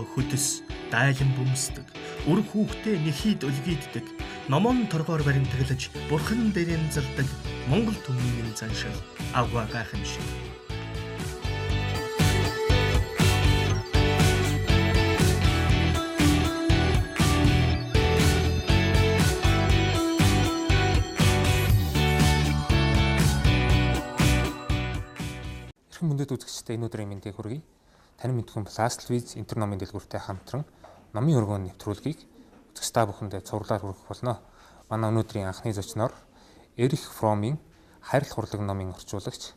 өглөө хөдөс дайлан бөмсдөг. Үр хүүхдээ нэхийд өлгийддэг. Номон торгоор баримтаглаж бурхан дээрэн залдаг. Монгол түмний заншил аваа гайхамшиг. Мөндөд үзэгчтэй энэ өдрийн мэндийг хүргэе. Таны мэдхүйн Last Louise интер номын дэлгүүртэй хамтран номын өргөн нэвтрүүлгийг үзэгч та бүхэндээ цувралаар хүргэх болно. Манай өнөөдрийн анхны зочноор Эрих Фромын Хайрлах хурлаг номын орчуулагч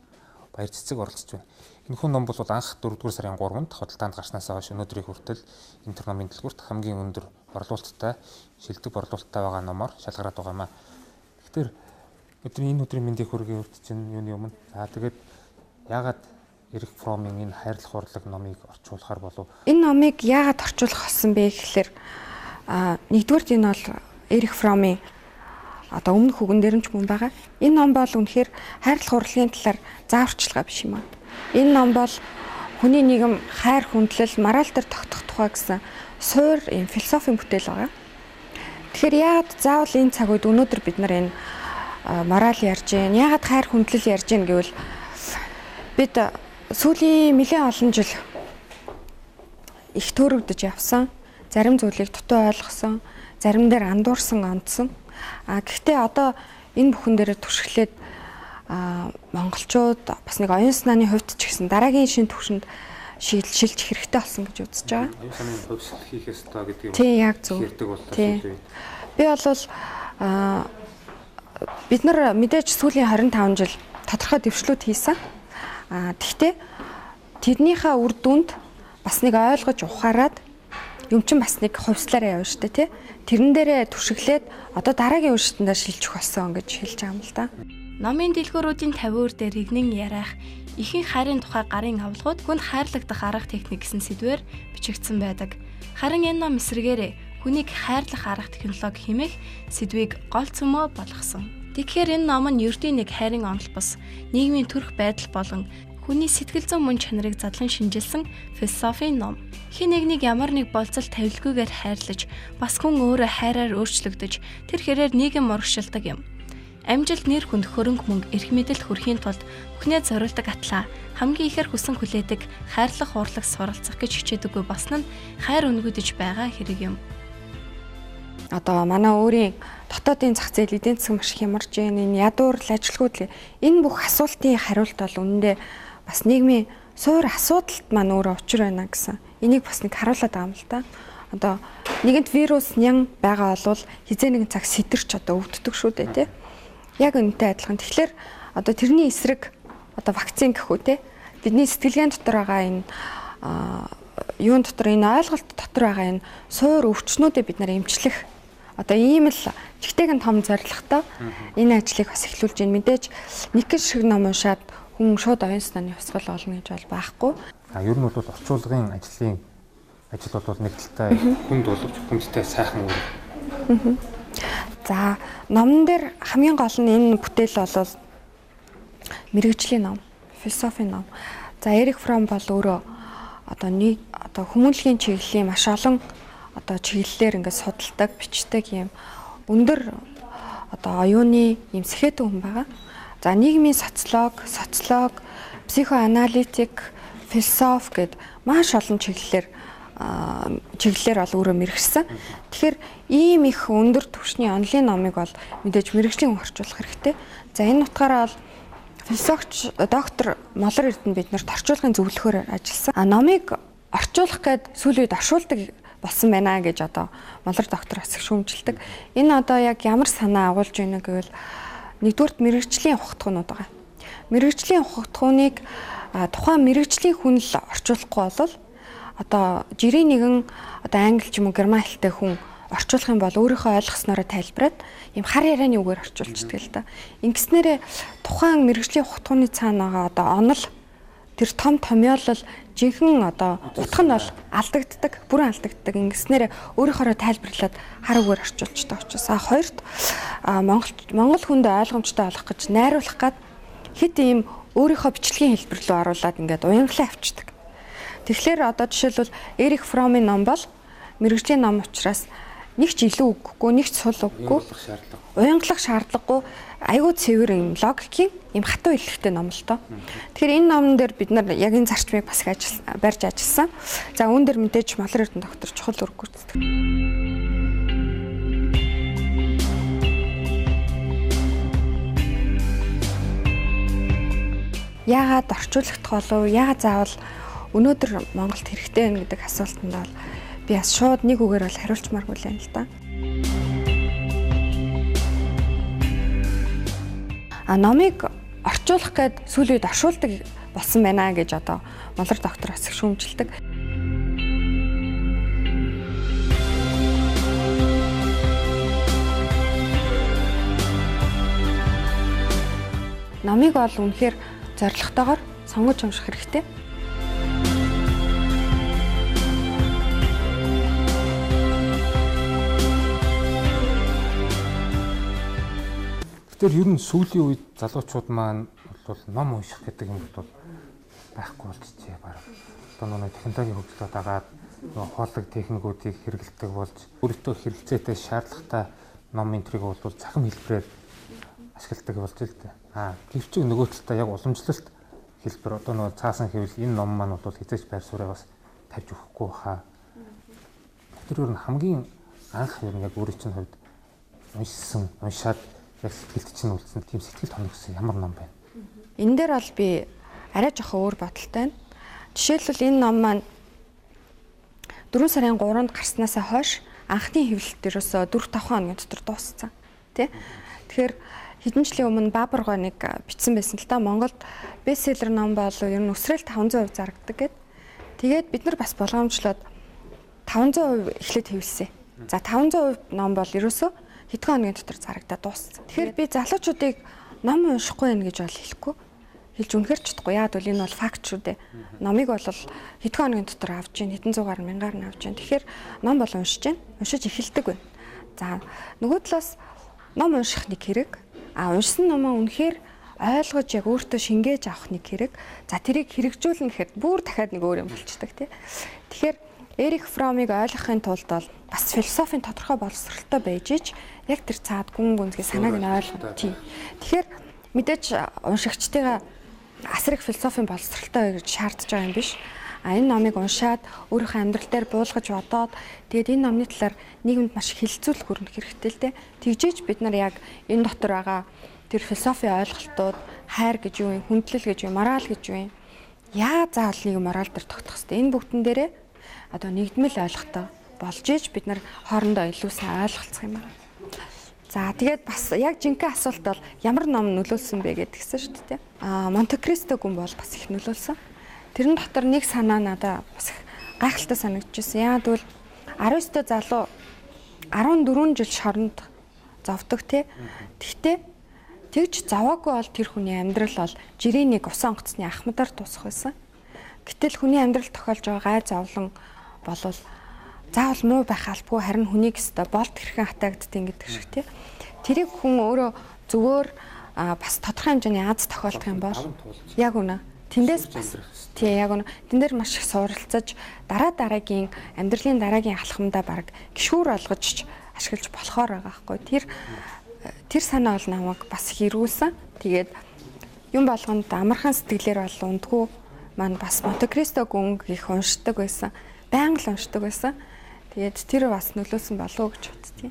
Баяр Цэцэг оролцож байна. Энэхүү ном бол анх 4-р сарын 3-нд худалдаанд гарснаас хойш өнөөдрийн хүртэл интер номын дэлгүүрт хамгийн өндөр борлуулалттай, шилдэг борлуулалттай байгаа номоор шалгараад байгаамаа. Тэгэхээр энэ өдрийн мэндийг хүргэе үрд чинь юуны өмнө. За тэгээд яагаад Эрих Фромын энэ хайрлах хурлаг номыг орчуулахар болов? Энэ номыг яагаад орчуулах болсон бэ гэхээр нэгдүгürt энэ бол Эрих Фромын өмнөх үгэн дээр нь ч мөн байгаа. Энэ ном бол үнэхээр хайрлах урлагийн талаар зааварчилгаа биш юм аа. Энэ ном бол хүний нийгэм хайр хүндлэл, мораль дээр тогтох тухай гэсэн суур юм философийн бүтээл байгаа. Тэгэхээр яагаад заавал энэ цаг үед өнөөдөр бид нар энэ мораль ярьж гин, яагаад хайр хүндлэл ярьж гин гэвэл бид сүүлийн нэлээд олон жил их төөрөгдөж явсан. Зарим зүйлийг дутуу ойлгосон, зарим дээр андуурсан, ондсон. Гэхдээ одоо энэ бүхэн дээр туршиглээд монголчууд бас нэг оюун санааны хувьд ч гэсэн дараагийн шин түвшинд шилжих хэрэгтэй болсон гэж үзэж байгаа. Оюун санааны хувьсгал хийх ёстой гэдэг юм. Тийм, яг зөв. Ярьдаг боллоо. Би бол бид нар мэдээж сүүлийн 25 жил тодорхой дэвшлүүд хийсэн. Тэгвэл тэрнийхээ үр дүнд бас нэг ойлгож ухаарад юм чин бас нэг хувьслаараа явна шүү дээ, тий. Тэрэн дээрээ түшиглээд одоо дараагийн үржитэндээ шилжих болсон гэж хэлж байгаа юм л да. Номын дэлгүүрүүдийн 50 өөр дээр игнэн ярих, ихэнх хайрын тухай гарын авлагууд хүнд хайрлагдах арга техник гэсэн сэдвээр бичигдсэн байдаг. Харин энэ ном эсрэгээрээ хүнийг хайрлах арга технологи хэмээх сэдвийг гол цөмөө болгосон. Тэгэхээр энэ ном нь ердийн нэг хайрын онол бус, нийгмийн төрх байдал болон хүний сэтгэл зүйн мөн чанарыг задлан шинжилсэн философийн ном. Хэн нэгнийг ямар нэг болцол тавилгүйгээр хайрлаж, бас хүн өөрөө хайраар өөрчлөгдөж, тэр хэрээр нийгэм урагшилдаг юм. Амжилт, нэр хүнд, хөрөнгө мөнгө, эрх мэдэл хүрхийн тулд бүхнээ зориулдаг атлаа хамгийн ихээр хүсэн хүлээдэг хайрлах урлаг суралцах гэж хичээдэггүй басна нь хайр өнгөдөж байгаа хэрэг юм. Одоо манай өөрийн дотоодын зах зээл эдийн засаг маш хямарж байна. Энэ ядуур ажилгүйд энэ бүх асуултын хариулт бол үнэндээ бас нийгмийн суур асуудалд маань өөрөө учир байна гэсэн. Энийг бас нэг харуулад байгаа юм л да. Одоо нэгэнт вирус нян байгаа бол хизээ нэгэн цаг сэтэрч одоо өвддөг шүү дээ, тий. Яг үнэтэй адилхан. Тэгэхээр одоо тэрний эсрэг одоо вакцин гэхүү, тий. Бидний сэтгэлгээний дотор байгаа энэ юун дотор энэ ойлголт дотор байгаа энэ суур өвчнүүдээ бид нар эмчлэх одоо ийм л жигтэйгэн том зорилготой энэ ажлыг бас эхлүүлж байна. Мэдээж нэг шиг ном уншаад хүн шууд оюун санааны хувьсгал олно гэж бол байхгүй. Ер нь бол орчуулгын ажил бол нэг талтай хүнд боловч хүндтэй сайхан үр. За номон дээр хамгийн гол нь энэ бүтээл бол мэрэгжлийн ном, философийн ном. За Эрих Фром бол өөрөө одоо хүмүүнлэгийн чиглэлийн маш олон одоо чиглэлээр ингээд судалдаг, бичдэг юм өндөр одоо оюуны юм сэхэтэн хүн байгаа. За нийгмийн социолог, психоаналитик, философи гэд маш олон чиглэлээр бол өөрөө мэргэжсэн. Тэгэхээр ийм их өндөр түвшний онлын номыг бол мэдээж мэргэжлийн хүн орчуулах хэрэгтэй. За энэ утгаараа бол философч доктор Молор Эрдэнэ биднэрт орчуулгын зөвлөхөөр ажилласан. Номыг орчуулах гээд сүүлийн үед оршуулдаг болсон байна гэж одоо Молор доктор бас их шүүмжилдэг. Энэ одоо яг ямар санаа агуулж байна гэвэл нэгдүгürt мэрэгжлийн ухтгуунууд байгаа. Мэрэгжлийн ухтгууныг тухайн мэрэгжлийн хүн л орчуулахгүй бол одоо жирийн нэгэн одоо англи ч юм уу герман хэлтэй хүн орчуулах юм бол өөрийнхөө ойлгоснороо тайлбараад юм хар ярианы үгээр орчуулчихдаг л да. Ингэснээрээ тухайн мэрэгжлийн ухтгууны цаана байгаа одоо онол тэр том томьёолол жинхэнэ одоо утга нь бол алдагддаг, бүрэн алдагддаг. Ингэснээр өөрийнхөө тайлбарлаад хар үгээр орчуулчихдаг учраас хоёрт Монгол хүнд ойлгомжтой болох гэж найруулах гад хэд ийм өөрийнхөө бичлэгийн хэлбэр рүү оруулаад ингээд уянгалаа авчдаг. Тэгэхээр одоо жишээлбэл Эрих Фромын ном бол мэрэгжлийн ном учраас нэг ч илүү үггүй, нэг ч сул үггүй, уянгалах шаардлагагүй, айгүй цэвэр юм логикийн юм хатуу хэллэгтэй ном л доо. Тэгэхээр энэ номон дээр бид нар яг энэ зарчмыг бас барьж ажилласан. За үүн дээр мэдээж Морлын Эрдэнэ доктор чухал үүрэг гүйцэтгэв. Яагаад орчуулагдах болов? Яагаад заавал өнөөдөр Монголд хэрэгтэй байна гэдэг асуултанд бол би бас шууд нэг үгээр бол хариулчмааргүй л байна л да. Номыг орчуулах гээд сүүлийн үед оршуулдаг болсон байна гэж одоо Морлын доктор бас их шүүмжилдэг. Номыг бол үнэхээр зорилготойгоор сонгож унших хэрэгтэй. Тэгэхээр ер нь сүүлийн үед залуучууд маань бол ном унших гэдэг юм бол байхгүй болчихжээ баг. Одоо нэг технологийн хөгжлөд дагаад хооллог техникүүдийг хэрэглэдэг болж өөртөө хэрэгцээтэй шаардлагатай ном энтрийг бол захим хэлбэрээр ашигладаг болж л дээ. Гэвч нөгөө талдаа яг уламжлалт хэлбэр одоо нөгөө цаасан хэвэл энэ ном маань бол хязгаарч байр сууриа бас тавьж өгөхгүй хаа. Тэр ер нь хамгийн анх ер нь яг өөрийн чинь хувьд уншаад яг сэтгэлд чинь үлдсэн тийм сэтгэл тоногсон ямар ном байна? Энэ дээр бол би арай жоохон өөр бодолтой байна. Жишээлбэл энэ ном маань 4 сарын 3-нд гарснаасаа хойш анхны хэвлэлт ерөөсөө 4-5 хоногийн дотор дууссан. Тэ? Тэгэхээр хэдэн жилийн өмнө Баабурга нэг бичсэн байсан л да. Монголд бестселлер ном бол ер нь өсрэл 500% зарагддаг гэд. Тэгээд бид нар бас болгоомжлоод 500% эхлээд хэвлсэн. За 500% ном бол ерөөсөө хэдхэн хоногийн дотор зарагдаад дууссан. Тэгэхээр би залуучуудыг ном уншихгүй байх гэж бол хэлэхгүй. Хэлж үнэхээр чадахгүй. Яагаад бол энэ бол факт шүү дээ. Номыг бол хэдхэн хоногийн дотор авч гин, хэдэн зуугаар мянгаар нь авч гин. Тэгэхээр ном бол уншиж гин, уншиж эхэлдэг байна. За нөгөө талаас ном унших нэг хэрэг. Уншсан номоо үнэхээр ойлгож яг өөртөө шингээж авах нэг хэрэг. За тэрийг хэрэгжүүлнэ гэхэд бүр дахиад нэг өөр юм болчихдаг тий. Тэгэхээр Эрих Фромыг ойлгохын тулд бол бас философийн тодорхой боловсролтой байж ич яг тэр цаад гүн гүнзгий санааг нь ойлгох тийм. Тэгэхээр мэдээж уншигчдыгаа асар их философийн боловсролтой гэж шаардж байгаа юм биш. Энэ номыг уншаад өөрийнхөө амьдрал дээр буулгаж бодоод тэгээд энэ номны талаар нийгэмд маш хилцүүлэх өрнөх хэрэгтэй л дээ. Тэгжээч бид нар яг энэ дотор байгаа тэр философийн ойлголтууд хайр гэж юу юм, хүндлэл гэж юу, мораль гэж юу юм. Яа заавал нэг мораль дээр тогтох хэрэгтэй. Энэ бүгдэн дээрээ одоо нэгдмэл ойлголтоо болж иж бид нар хоорондоо илүү сайн ойлголцох юм байна. За тэгээд бас яг жинхэнэ асуулт бол ямар ном нөлөөлсөн бэ гэдгсэн шүү дээ. Монте Кристо гүн бол бас их нөлөөлсөн. Тэрэн дотор нэг санаа надад бас гайхалтай санагдчихсэн. Яагаад бол 19 залуу 14 жил шоронд зовдөг те. Тэгтээ тэгж заваагүй бол тэр хүний амьдрал бол жирийн нэг усан онгоцны ахмадаар дуусах байсан. Гэтэл хүний амьдрал тохиолж байгаа гай зовлон болвол заавал муу байх албагүй харин хүнийг өстө болт хэрхэн хатаагддгийг гэдэг шиг тий. Тэрийг хүн өөрөө зүгээр бас тодорхой хэмжээний аз тохиолдох юм бол яг үнэ. Тэндээс бас тий яг үнэ. Тэн дээр маш их суралцаж дараагийн амьдралын дараагийн алхамдаа баг гişүүр олгож ашиглаж болохоор байгаа байхгүй. Тэр санаа бол намайг бас хэрүүлсэн. Тэгээд юм болгонд амархан сэтгэлээр бол ундгүй маань бас Монте Кристо гүнг их уншдаг байсан. Байнга л уншдаг байсан. Тэгээд тэр бас нөлөөлсөн болов уу гэж боддتي.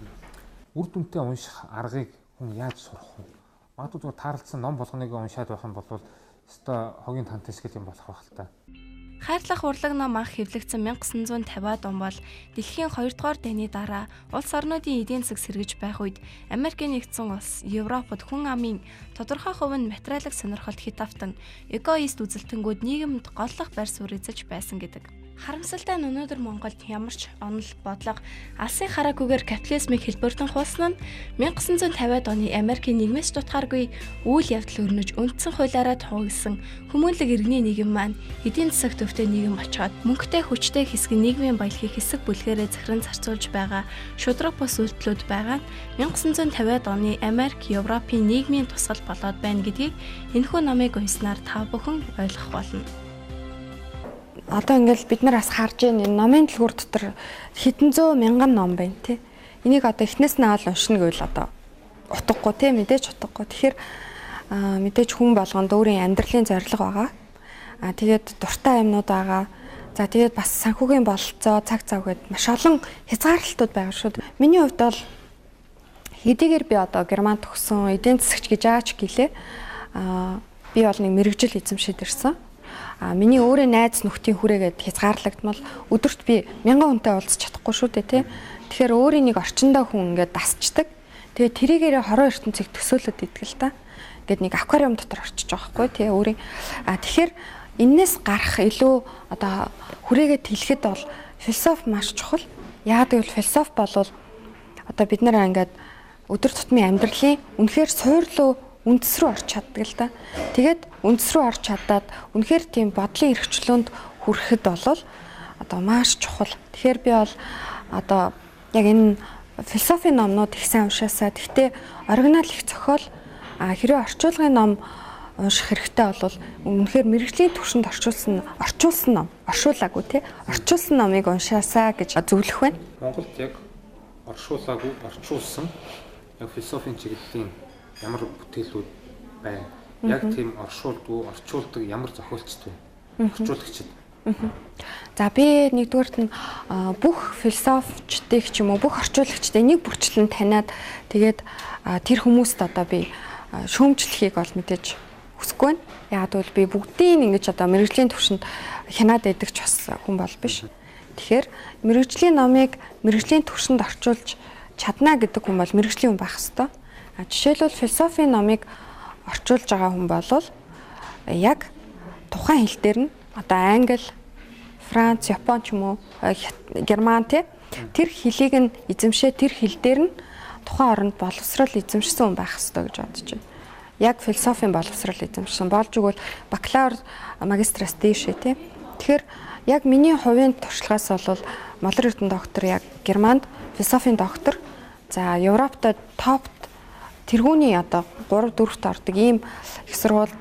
Үр дүнтэй унших аргыг хүн яаж сурах вэ? Магадгүй зүгээр таарлцсан ном болгоныг уншаад байх юм бол өстой хогийн тантас гэх юм болох байх л та. Хайрлах урлаг ном анх хэвлэгдсэн 1950-аад он бол дэлхийн 2 дугаар дайны дараа улс орнуудын эдийн засаг сэргэж байх үед Америкийн нэгдсэн улс Европод хүн амын тодорхой хувь нь материалын сонирхолд хит автан эгоист үзэлтэнгүүд нийгэмд голлох байр суурь эзэж байсан гэдэг. Харамсалтай нь өнөөдөр Монголд ямар ч онол бодлого алсын хараагүйгээр капитализмыг хэлбэртэн хуулсан нь 1950-аад оны Америкийн нийгмээс дутгааргүй үйл явдал өрнөж үндсэн хуулиараа туугдсан хүмүүнлэг иргэний нийгэм маань эдийн засаг төвтэй нийгэм очоод мөнгөтэй хүчтэй хэсэг нийгмийн баялагийг хэсэг бүлгээрээ захиран зарцуулж байгаа шудраг бус үйлдэлүүд байгаа нь 1950-аад оны Америк, Европын нийгмийн тусгал болоод байна гэдгийг энэхүү номыг уншсанаар та бүхэн ойлгох болно. одоо ингээл бид нар бас харж байна энэ номын дэлгүүр дотор хэдэн зуун мянган ном байна тий. Энийг одоо эхнээс нь аваад уншина гэвэл одоо утгагүй тий мэдээж утгагүй. Тэгэхээр мэдээж хүн болгонд өөрийн амьдралын зорилго байгаа. Тэгээд дуртай юмнууд байгаа. За тэгээд бас санхүүгийн бололцоо цаг цав гээд маш олон хязгаарлалтууд байгаа шүү. Миний хувьд бол хэдийгээр би одоо Германд төгсөн эдийн засагч гэж аач гэлээ. Би бол нэг мэрэгжил эзэмшиж ирсэн. Миний өөрөө найз нөхдийн хүрээгээд хязгаарлагдмал өдөрт би 1000 хүнтэй уулзах чадахгүй шүү дээ тий. Тэгэхээр өөрийн нэг орчиндөө хүн ингээд дасчдаг. Тэгээд тэрийгээрээ хорон ертөнцийг төсөөлөд идэг л та. Ингээд нэг аквариум дотор орчиж байгаа хгүй тий өөрийн. Тэгэхээр энээс гарах илүү одоо хүрээгээд хэлэхэд бол философи маш чухал. Яагаад гэвэл философи болвол одоо бид нар ингээд өдөр тутмын амьдралын үнэхээр суурлуу үндэс рүү орч чаддаг л да. Тэгээд үндэс рүү орч чадаад үнэхээр тийм бодлын эрхчлөөнд хүрэхэд бол одоо маш чухал. Тэгэхээр би бол одоо яг энэ философийн номнууд их сайн уншаасаа. Гэхдээ оригинал их зохиол хэрвээ орчуулгын ном унших хэрэгтэй бол үнэхээр мэрэгжлийн түвшинд орчуулсан ном, оршуулаагүй тий. Орчуулсан номыг уншаасаа гэж зөвлөх байна. Монголд яг оршуулаагүй, орчуулсан яг философийн чиглэлийн ямар бүтээлүүд байна? Яг тийм орчуулдаг ямар зохиолчд вэ? Орчуулагчид. За би нэгдүгээрт нь бүх философчдыг ч юм уу бүх орчуулагчдыг нэг бүрчлэн таниад тэгээд тэр хүмүүст одоо би шүүмжлэхийг бол мэдээж хүсэхгүй байна. Яг бол би бүгдийг ингэж одоо мэрэгжлийн түвшинд хянаад байдаг ч бас хүн бол биш. Тэгэхээр мэрэгжлийн номыг мэрэгжлийн түвшинд орчуулж чадна гэдэг хүн бол мэрэгжлийн хүн байх ёстой. Жишээлбэл философийн номыг орчуулж байгаа хүн бол яг тухайн хэл дээр нь одоо англи, франц, япон ч юм уу герман тэр хэлийг нь эзэмшээ тэр хэл дээр нь тухайн оронд боловсрал эзэмшсэн хүн байх ёстой гэж бодож байна. Яг философийн боловсрал эзэмшсэн болж игэл бакалавр магистраас дээшээ тий. Тэгэхээр яг миний хувийн туршлагаас бол Моller Эрдэнэ доктор яг Германд философийн доктор. За Европтой топт тэргүүний одоо 3-4-т ордог ийм их сургуульд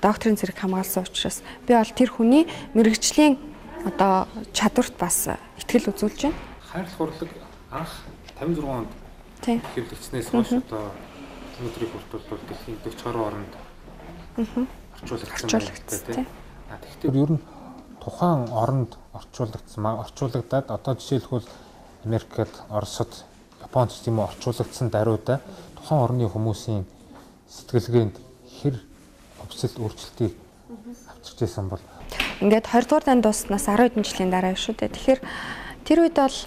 докторийн зэрэг хамгаалсан учраас би бол тэр хүний мэрэгжлийн одоо чадварт бас ихтгэл үзүүлж байна. Хайрлах урлаг анх 56 онд хэвлэгдснээс хойш одоо өнөөдрийг хүртэл дэлхийн 40 оронд орчуулагдсан байна. Тэгэхдээ ер нь тухайн оронд орчуулагдаад одоо жишээлбэл Америкт, Оросд, Японд ч тийм орчуулагдсан даруйда тухайн орны хүмүүсийн сэтгэлгээнд хэр өвсөлт өөрчлөлтийг авчирч байсан бол ингээд 20 дугаар данд дууснаас 10 хэдэн жилийн дараа шүү дээ. Тэгэхээр тэр үед бол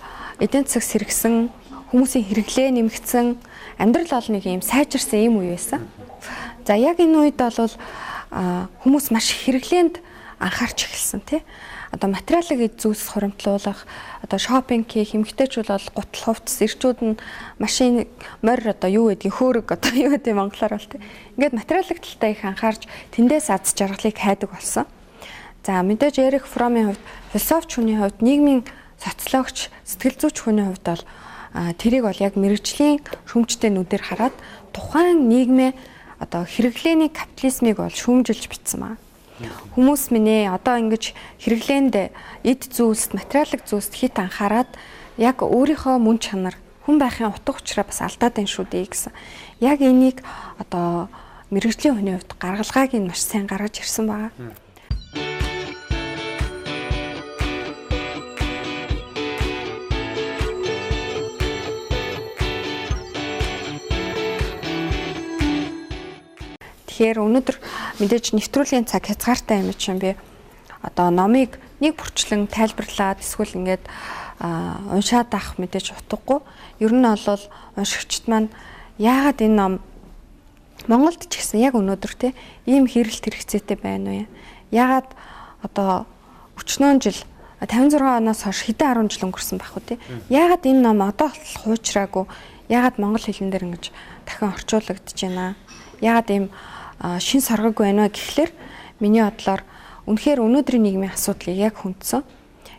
эдийн засаг сэргсэн, хүмүүсийн хэрэглээ нэмэгдсэн, амьдрал бол нэг юм сайжирсан юм үе байсан. За яг энэ үед бол хүмүүс маш хэрэглээнд анхаарч эхэлсэн тий. Одоо материалыг зүйлс хуримтлуулах, одоо шопинг хийх, эмэгтэйчүүд бол гутал хувцас, эрчүүд нь машин морь одоо юу гэдгийг хөөрөг одоо юу гэдэг монголоор бол тий. Ингээд материалын талтай их анхаарч тэндээс аз жаргалыг хайдаг болсон. За мэдээж Эрих Фромын хувьд, философч хүний хувьд, нийгмийн социологч, сэтгэл зүйч хүний хувьд бол тэрийг бол яг мэрэгжлийн шүүмжтэй нүдээр хараад тухайн нийгмээ одоо хэрэглээний капитализмыг бол шүүмжилж бичсэн маа. Хүмүүс минь одоо ингэж хэрэглээнд эд зүйлс, материалын зүйлс хит анхаарад яг өөрийнхөө мөн чанар, хүн байхын утга учраа бас алдаад байна шүү дээ гэсэн. Яг энийг одоо мэрэгжлийн хүний хувьд гаргалгааг нь маш сайн гаргаж ирсэн байгаа. Тэгэхээр өнөөдөр мэдээж нэвтрүүлгийн цаг хязгаартай юм чинь би одоо номыг нэг бүрчлэн тайлбарлаад эсвэл ингээд уншаад авах мэдээж утгагүй. Ер нь бол уншигчд маань яагаад энэ ном Монголд ч гэсэн яг өнөөдөр те ийм хэрэлт хэрэгцээтэй байна вэ? Яагаад одоо 40 жил 56 оноос хойш хэдэн 10 жил өнгөрсөн байх вэ те? Яагаад энэ ном одоо хуучраагүй? Яагаад монгол хэлэн дээр ингэж дахин орчуулагдаж байна? Яагаад ийм шин саргаг байна вэ гэхлээр миний бодлоор үнэхээр өнөөдрийн нийгмийн асуудлыг яг хүндсэн.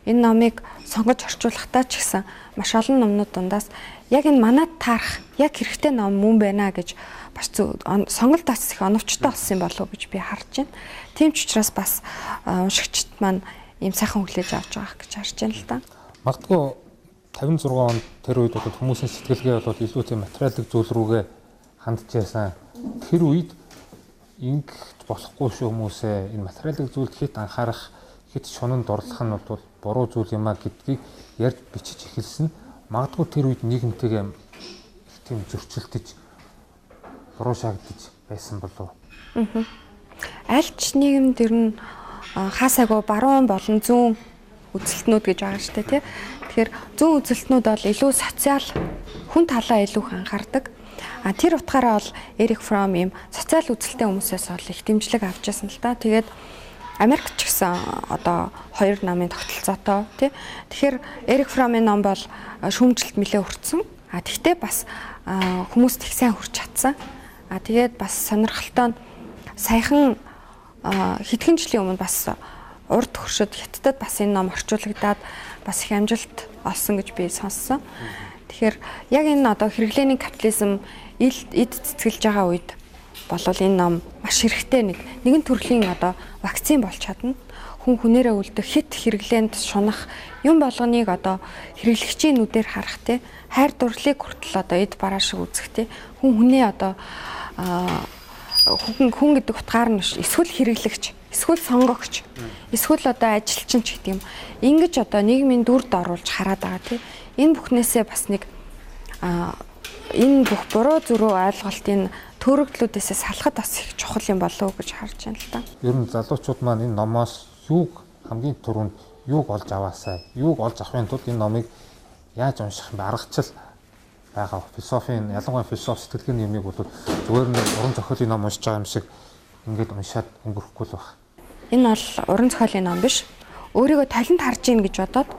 Энэ номыг сонгож орчуулахдаа ч гэсэн маш олон номнууд дундаас яг энэ манад таарах яг хэрэгтэй ном мөн байна гэж бас сонголтоос их оновчтой болсон болов уу гэж би харж байна. Тийм ч учраас бас уншигчд маань ийм сайхан хүлээж авч байгаа гэж харж байна л да. Магадгүй 56 онд тэр үед бол хүмүүсийн сэтгэлгээ бол илүү тийм материалын зүйл рүүгээ хандж байсан. Тэр үед ингэх болохгүй шүү хүмүүсээ энэ материалын зүйлд хит анхаарах, хит шунанд дурлах нь бол буруу зүйл юм а гэдгийг ярьж бичиж эхэлсэн. Магадгүй тэр үед нийгэмтэйгээ их тийм зөрчилдөж буруу шаагдаж байсан болов. Аль ч нийгэмд ер нь хаасаагүй баруун болон зүүн үзэлтнүүд гэж байгаа шүү дээ тий. Тэгэхээр зүүн үзэлтнүүд бол илүү социал хүн талаа илүү их анхаардаг. Тэр утгаараа бол Эрик Фром ийм социал үзэлтэй хүмүүсээс бол их дэмжлэг авч байсан л да. Тэгээд Америкт ч гэсэн одоо 2 намын тогтолцоотой тий. Тэгэхээр Эрик Фромын ном бол шүүмжилт нэлээ хүрсэн. Тэгтээ бас хүмүүст их сайн хүрч чадсан. Тэгээд бас сонирхолтой нь саяхан хэдхэн жилийн өмнө бас урд хөршөд Хятадд бас энэ ном орчуулагдаад бас их амжилт олсон гэж би сонссон. Тэгэхээр яг энэ одоо хэрэглээний капитализм эд цэцгэлж байгаа үед болвол энэ ном маш хэрэгтэй нэгэн төрлийн одоо вакцин болж чадна. Хүн хүнээрээ үлдэх хит хэрэглээнд шунах юм болгоныг одоо хэрэглэгчийн нүдээр харах те хайр дурлалыг хүртэл одоо эд бараа шиг үзэх те хүн хүнээ одоо хүн гэдэг утгаар нь эсвэл хэрэглэгч, эсвэл сонгогч, эсвэл одоо ажилчин ч гэдэг юм. Ингэж одоо нийгмийн дүрд оруулж хараад байгаа тийм. Энэ бүхнээсээ бас нэг энэ бүх буруу зөрүү ойлголтын төрөгдлүүдээс салахад бас их чухал юм болов уу гэж харж байна л да. Ер нь залуучууд маань энэ номоос юуг хамгийн түрүүнд юуг олж аваасаа, юуг олж авахын тулд энэ номыг яаж унших юм бэ? Аргачлал байгаа. Философийн ялангуяа философи сэтгэлгээний юмыг бол зүгээр нэг уран зохиолын ном уншиж байгаа юм шиг ингээд уншаад өнгөрөхгүй л байна. Энэ бол уран зохиолын ном биш. Өөрийгөө талент харж ийн гэж бодоод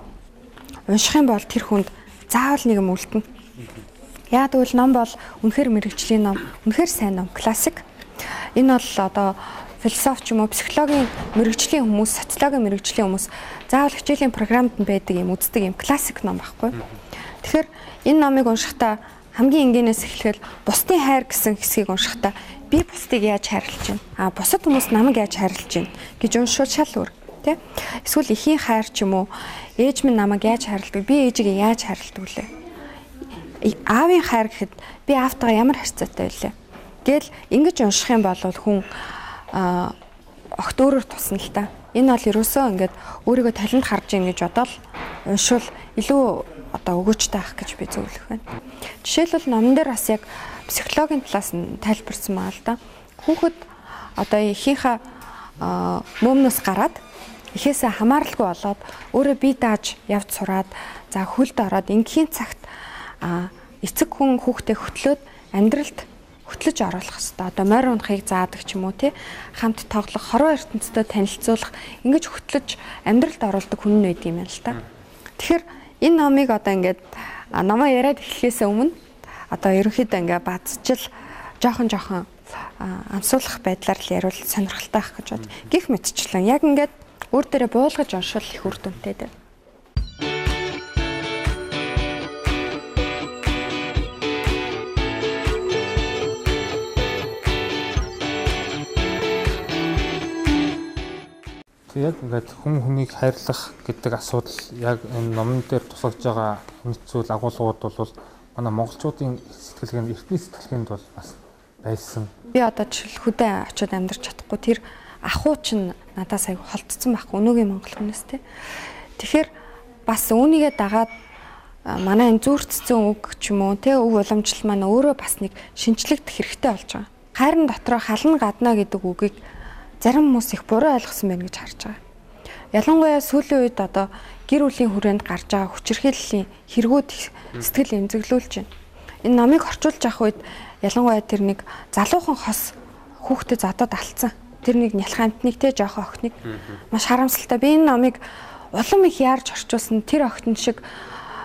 унших юм бол тэр хүнд заавал нэг юм үлдэнэ. Яа тэгвэл ном бол үнэхээр мэрэгжлийн ном, үнэхээр сайн ном, классик. Энэ бол одоо философи ч юм уу, психологийн мэрэгжлийн хүмүүс, социологийн мэрэгжлийн хүмүүс заавал хичээлийн програмд нь байдаг юм үздэг юм классик ном байхгүй. Тэгэхээр энэ номыг уншихдаа хамгийн энгийнээс эхлэхэд бусдын хайр гэсэн хэсгийг уншихдаа би бусдыг яаж хайрлаж байна? Бусад хүмүүс намайг яаж хайрлаж байна гэж уншвал шал өөр, тий? Эсвэл эхийн хайр ч юм уу, ээж минь намайг яаж хайрладаг, би ээжигээ яаж хайрладаг вүлээ? Аавын хайр гэхэд би аавтайгаа ямар харьцаатай байлаа? Тэгэл ингэж унших юм бол хүн огт өөрөөр тусна л та. Энэ бол ерөөсөө ингээд өөрийгөө талент харж ийн гэж бодоод уншвал илүү одоо өгөөжтэй ах гэж би зөвлөх байна. Жишээлбэл номон дээр бас яг психологийн талаас нь тайлбарсан маа л да. Хүүхэд одоо эхийнхээ мөмнөөс гараад эхээсээ хамааралгүй болоод өөрөө бие дааж явж сураад за хөлд ороод ингийн цагт эцэг хүн хүүхдээ хөтлөөд амьдралд хөтлөж оруулах хэрэгтэй. Одоо морь унахыг заадаг ч юм уу тий хамт тоглох, хорвоо ертөнцтэй танилцуулах, ингэж хөтлөж амьдралд оруулдаг хүн нь байд юм байна л та. Тэгэхээр энэ номыг одоо ингээд намаа яриад эхлэхээс өмнө одоо ерөнхийдөө ингээд бадчил жоохон амсуулах байдлаар л яриул сонирхолтой ах гэж бод. Гэх мэтчлэн яг ингээд өөр дээрээ буулгаж уншвал их үр дүнтэй дээ. Яг ингээд хүн хүнийг хайрлах гэдэг асуудал яг энэ номон дээр тусгаж байгаа хүнд зүйл агуулгууд бол манай монголчуудын сэтгэлгээнд эртний сэтгэлгээнд бол бас байсан. Би одоо жишээл хөдөө очиод амьдарч чадахгүй тэр ахуй чинь надаас аяг холдсон байхгүй өнөөгийн монгол хүнээс те. Тэгэхээр бас үүнийгээ дагаад манай энэ зүрцсэн үг ч юм уу те өв уламжлал маань өөрөө бас нэг шинжлэгдэх хэрэгтэй болж байгаа. Хайрын дотроо хална гадна гэдэг үгийг зарим хүмүүс их буруу ойлгосон байна гэж харж байгаа. Ялангуяа сүүлийн үед одоо гэр бүлийн хүрээнд гарч байгаа хүчирхийллийн хэрэгүүд сэтгэл эмзэглүүлж байна. Энэ номыг орчуулж авах үед ялангуяа тэр нэг залуухан хос хүүхдэд задад алдсан. Тэр нэг нялх амтныг те жоохон охиныг маш харамсалтай. Би энэ номыг улам их яарч орчуулсан тэр охин шиг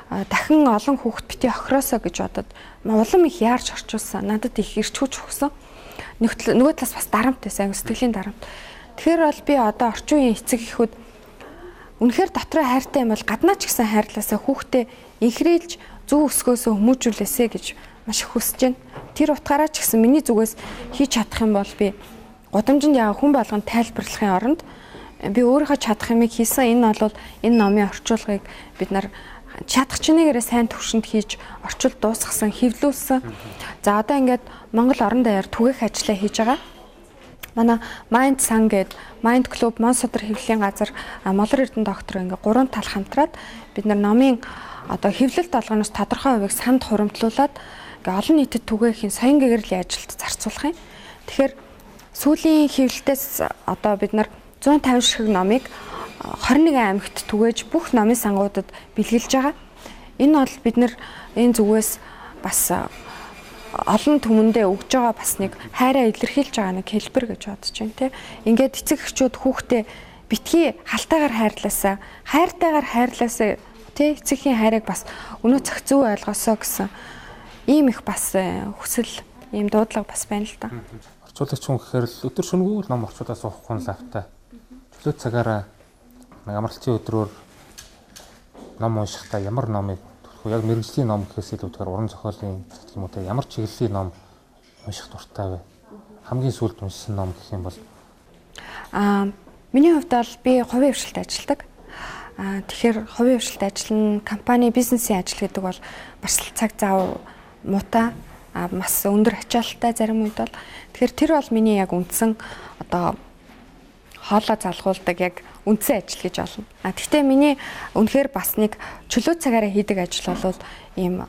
дахин олон хүүхд бити охироосоо гэж бодоод улам их яарч орчуулсан. Надад их ирч хүч өгсөн. Нөгөө талаас бас дарамт байсан, сэтгэлийн дарамт. Тэгэхээр бол би одоо орчин үеийн эцэг эхүүд үнэхээр дотроо хайртай юм бол гаднаа ч гэсэн хайрлаасаа хүүхдээ инхрийлж зөв өсгөөсөө хүмүүжүүлээсэ гэж маш их хүсэж байна. Тэр утгаараа ч гэсэн миний зүгээс хийж чадах юм бол би гудамжинд яа хүн болгонд тайлбарлахын оронд би өөрийнхөө чадах юмыг хийсэн. Энэ бол энэ номын орчуулгыг бид нар чадах чинээрээ сайн төвшөнд хийж орчуулд дуусгасан, хэвлүүлсэн. За одоо ингээд Монгол орон даяар түгээх ажлаа хийж байгаа. Манай Mind Sun гэдэг Mind Club Монсодор хэвлэлийн газар Молор Эрдэнэ доктор ингээ 3 тал хамтраад бид нар номын одоо хэвлэлт долгоноос тодорхой хувийг санд хуримтлуулад ингээ олон нийтэд түгээхийн соён гэгэрлийн ажилд зарцуулах юм. Тэгэхээр сүүлийн хэвлэлтээс одоо бид нар 150 шиг номыг 21 аймагт түгээж бүх номын сангуудад бэлгэлж байгаа. Энэ бол бид нар энэ зүгээс бас олон түмэндээ өгж байгаа бас нэг хайраа илэрхийлж байгаа нэг хэлбэр гэж бодож байна те. Ингээд эцэг эхчүүд хүүхдээ битгий халтайгаар хайрлаасаа, хайртайгаар хайрлаасаа те эцэгхийн хайрыг бас өнөө зохицуу ойлгосоо гэсэн ийм их бас хүсэл, ийм дуудлага бас байна л да. Орчуулагч хүн гэхээр л өдөр шөнөгүй ном орчуулаад суухгүй лавтай. Чөлөө цагаараа амралтын өдрөөр ном уншихдаа ямар номыг яг мэрэгжлийн ном гэхээс илүүтэйгээр уран зохиолын гэх юм уу те ямар чиглэлийн ном унших дуртай вэ? Хамгийн сүүлд уншсан ном гэх юм бол миний хувьд бол би хувийн хвшилт ажилладаг. Тэгэхээр хувийн хвшилт ажил нь компани бизнесийн ажил гэдэг бол бас цаг зав муутай бас өндөр ачаалттай зарим үед бол тэгэхээр тэр бол миний яг үндсэн одоо хоолоо залгуулдаг яг үндсэн ажил гэж олно. Гэхдээ миний үнэхээр бас нэг чөлөө цагаараа хийдэг ажил бол ийм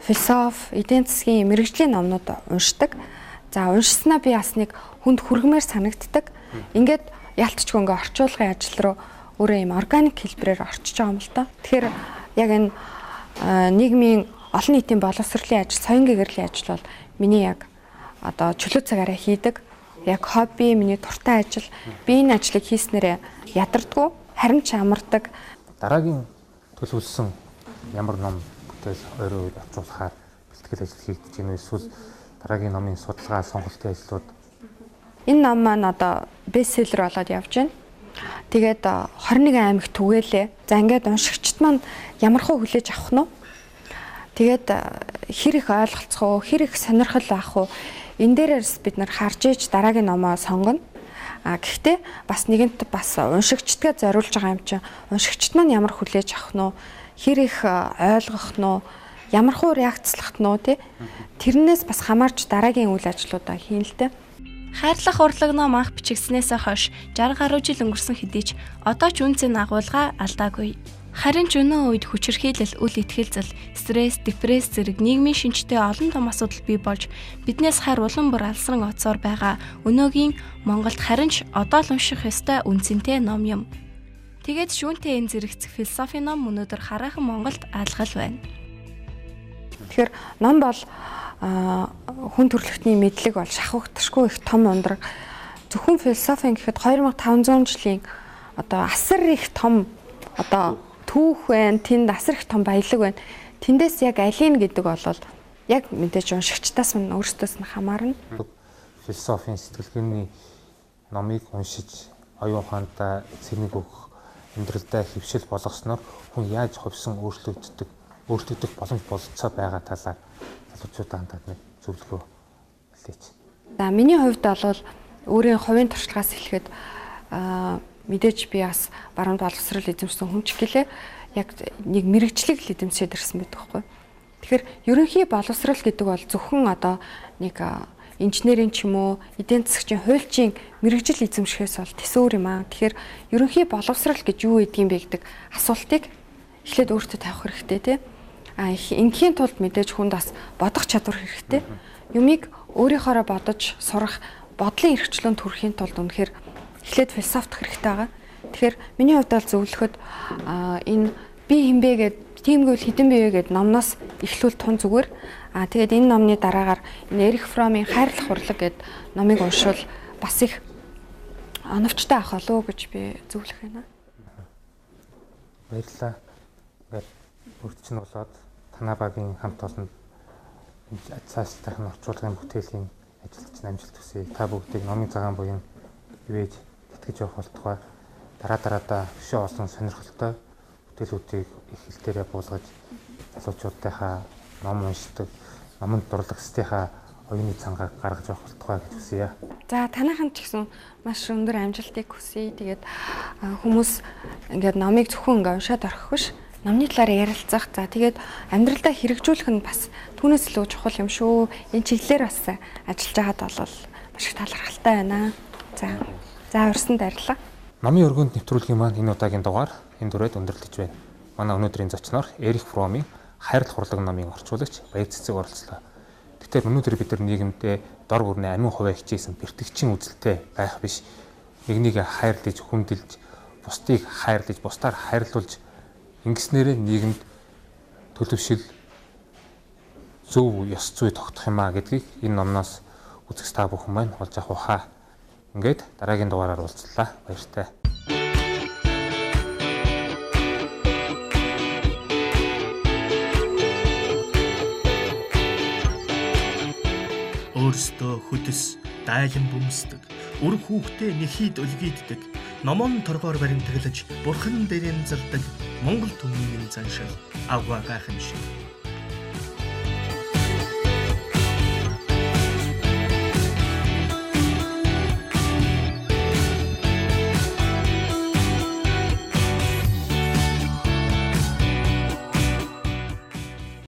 философи, эдийн засгийн мэрэгжлийн номнууд уншдаг. За уншснаа би бас нэг хүнд хүргэмээр санагддаг. Ингээд ялтчгүй ингээ орчуулгын ажил руу өөрөө ийм органик хэлбэрээр орчиж байгаа юм л та. Тэгэхээр яг энэ нийгмийн олон нийтийн боловсролын ажил, соён гэгэрлийн ажил бол миний яг одоо чөлөө цагаараа хийдэг. Яг хобби, миний дуртай ажил. Би энэ ажлыг хийснээрээ ядардгүй, харин ч амардаг. Дараагийн төлөвлөсөн ямар ном бүтээл өөрөө орчуулахаар бэлтгэл ажил хийгдэж байна вэ? Эсвэл дараагийн номын судалгаа, сонголтын ажлууд энэ ном маань одоо бестселлер болоод явж байна. Тэгээд 21 аймагт түгээлээ. За ингээд уншигчд маань ямархуу хүлээж авах нь. Тэгээд хэр их ойлголцох уу, хэр их сонирхол авах уу? Энэ дээрээс бид нар харж иж дараагийн номоо сонгоно. Гэхдээ бас нэгэнт бас уншигчдгээ зориулж байгаа юм чинь уншигчд маань ямар хүлээж авах нь, хэр их ойлгох нь, ямар хуу реакцлах нь тий. Тэрнээс бас хамаарч дараагийн үйл ажиллагаа хийн л дээ. Хайрлах урлаг ном анх бичигдснээс хойш 60 гаруй жил өнгөрсөн хэдий ч одоо ч үнцэн агуулга алдаагүй. Харин ч өнөө үед хүчирхийлэл, үл итгэлзэл, стресс, депресс зэрэг нийгмийн шинжтэй олон том асуудал бий болж биднээс хайр улам бүр алсран оцоор байгаа өнөөгийн Монголд харин ч одоо л унших ёстой үнцэнтэй ном юм. Тэгээд шүүнтэй энэ зэрэгцэх философи ном өнөөдөр хараахан Монголд алгал байна. Тэгэхээр ном бол хүн төрөлхтний мэдлэг бол шахагдшгүй их том ундраг. Зөвхөн философи гэхэд 2500 жилийн одоо асар их том одоо түүх байна, тэнд асар их том баялаг байна. Тэндээс яг алийг гэдэг бол яг мэдээж уншигчдаас нь өөрсдөөс нь хамаарна. Философийн сэтгэлгээний номыг уншиж оюун ухаандаа цэник өгөх, амьдралдаа хэвшил болгосноор хүн яаж хувьсан өөрчлөгдөх боломж болцоо байгаа талаар залуучуудаа хандаад нэг зөвлөгөө хэлээч. За миний хувьд бол өөрийн хувийн туршлагаас хэлэхэд мэдээж би бас баруун боловсрол эзэмшсэн хүн ч гэлээ яг нэг мэрэгчлэг л эзэмшээд ирсэн байдаг байхгүй. Тэгэхээр ерөнхий боловсрол гэдэг бол зөвхөн одоо нэг инженерийн ч юм уу, эдийн засгийн хуульчийн мэрэгжил эзэмшихээс бол төсөөр юм аа. Тэгэхээр ерөнхий боловсрол гэж юу гэдгийг бэ гэдэг асуултыг эхлээд өөртөө тавих хэрэгтэй тий. Ингийн тулд мэдээж хүнд бас бодох чадвар хэрэгтэй. Юмыг өөрийнхоороо бодож сурах, бодлын эрхчлөөнд хүрэхийн тулд үнэхээр эхлээд философдох хэрэгтэй байгаа. Тэгэхээр миний хувьд бол зөвлөхөд энэ би хинбэ гэд тиймгүүл хідэн бие гэд номноос эхлүүл тун зүгээр. Тэгээд энэ номны дараагаар энэ Эрих Фромын хайрлах урлаг гэд номыг уншвал бас их оновчтой ах болов уу гэж би зөвлөх байна. Баярлалаа. Ингээд өртчин болоод танаа багийн хамт олонд цаашдын орчуулгын бүтээлийн ажилд амжилт хүсье. Та бүгдийг номын цагаан буян ивэж тэтгэж явах болтугай. Дараадаадаа өшөө олон сонирхолтой бүтээлүүдийг их хэлтээрээ буулгаж залуучуудынхаа ном уншдаг, номонд дурлагчдынхаа оюуны цангааг гаргаж явах тухай гэж хүсье. За танайхан ч гэсэн маш өндөр амжилтыг хүсье. Тэгээд хүмүүс ингээд номыг зөвхөн ингээд уншаад орох биш. Номны талаар ярилцах. За тэгээд амьдралдаа хэрэгжүүлэх нь бас түүнээс илүү чухал юм шүү. Энэ чиглэлээр бас ажиллаж байгаад бол маш их талархалтай байна. За урьсанд баярлалаа. Номын өргөнд нэвтрүүлгийн маань энэ удаагийн дугаар энэ дүрээд өндөрлөж байна. Манай өнөөдрийн зочноор Эрих Фромын Хайрлах хурлаг номын орчуулагч Баяр Цэцэг оролцлоо. Тэгэхээр өнөөдөр бид нар нийгэмдээ дор бүрний амин хувиа хичээсэн бэртгчийн үзэлтэй байх биш. Нэгнийг хайрлаж, хүндэлж, бусдыг хайрлаж, бусдаар хайрлуулж ингэснээрээ нийгэмд төлөвшил зөв ёс зүй тогтох юм а гэдгийг энэ номноос үзэгч та бүхэн маань олж авах ухаа. Ингээд дараагийн дугаараар уулзлаа. Баяртай. Өөрсдөө хөдөс, дайлан бөмсдөг, үр хүүхдээ нэхийд өлгийддэг, номон торгоор баримтаглаж, бурхан дээрэн зардаг Монгол түмний заншил агва гайхамшиг.